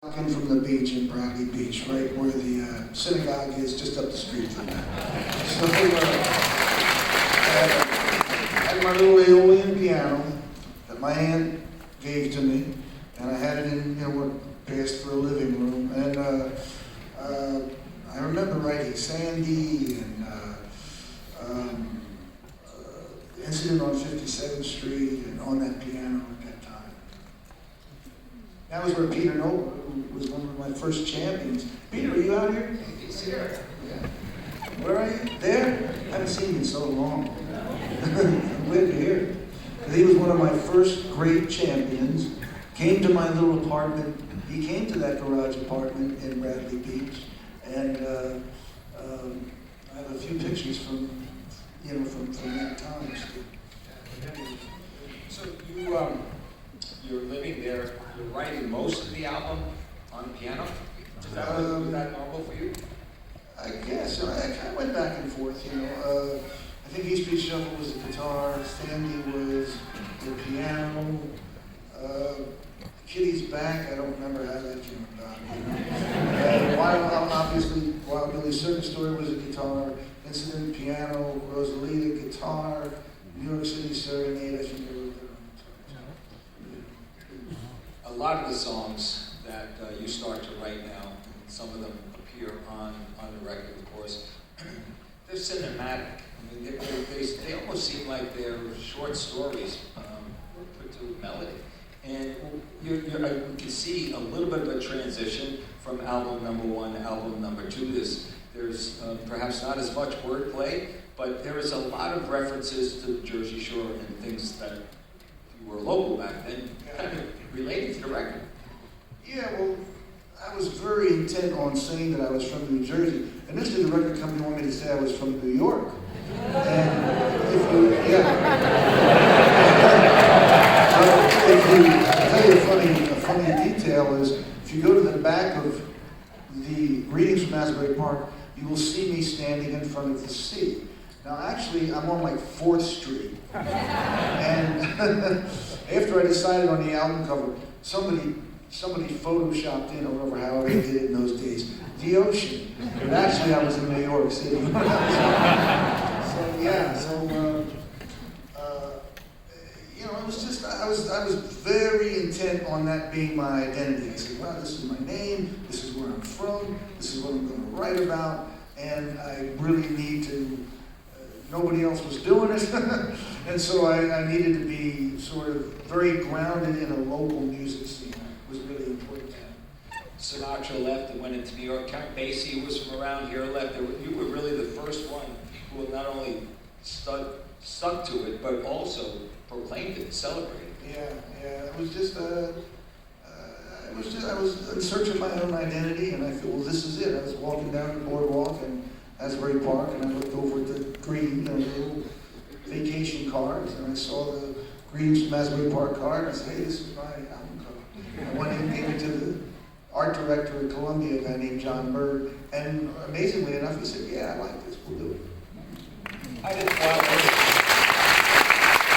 Walking from the beach in Bradley Beach, right where the synagogue is, just up the street from that. So I had my little Aeolian piano that my aunt gave to me, and I had it in what passed for a living room. And I remember writing Sandy and Incident on 57th Street and On That Piano at that time. That was where Peter Noble, who was one of my first champions. Peter, are you out here? He's here. Yeah. Where are you? There? I haven't seen you in so long. I'm glad to hear it. He was one of my first great champions. Came to my little apartment. He came to that garage apartment in Bradley Beach. And I have a few pictures from that time. So you're living there. You're writing most of the album on piano. Was that normal for you? I guess. I kind of went back and forth. I think East Beach Shuffle was the guitar. Sandy was the piano. Kitty's Back. I don't remember how that came about. Wild Billy's Circus Story was a guitar. Incident piano. Rosalita guitar. New York City Serenade. I think they wrote that on A lot of the songs that you start to write now, some of them appear on the record, of course. They're cinematic. I mean, they almost seem like they're short stories put to melody. And you can see a little bit of a transition from album number one to album number two. There's perhaps not as much wordplay, but there is a lot of references to the Jersey Shore and things that, if you were local back then, kind of related to the record. Yeah, well, I was very intent on saying that I was from New Jersey. Initially, the record company wanted me to say I was from New York. And I'll tell you a funny detail is, if you go to the back of the Readings from Asbury Park, you will see me standing in front of the sea. Now, actually, I'm on like 4th Street. And after I decided on the album cover, somebody photoshopped in, or whatever, however they did it in those days, the ocean. But actually, I was in New York City. It was just, I was very intent on that being my identity. I said, well, this is my name, this is where I'm from, this is what I'm going to write about, and I really need to, nobody else was doing it, and so I needed to be sort of very grounded in a local music scene. It was really important. Sinatra left and went into New York. Count Basie, who was from around here, left. You were really the first one who not only stuck to it, but also proclaimed it, celebrated it. Yeah. It was just, I was in search of my own identity, and I thought, well, this is it. I was walking down the boardwalk in Asbury Park, and I looked over at the green, the little vacation cards, and I saw the Greetings from Asbury Park card, and I said, hey, this is my album cover. I went in and gave it to the art director at Columbia, a guy named John Bird, and amazingly enough, he said, yeah, I like this, we'll do it. I didn't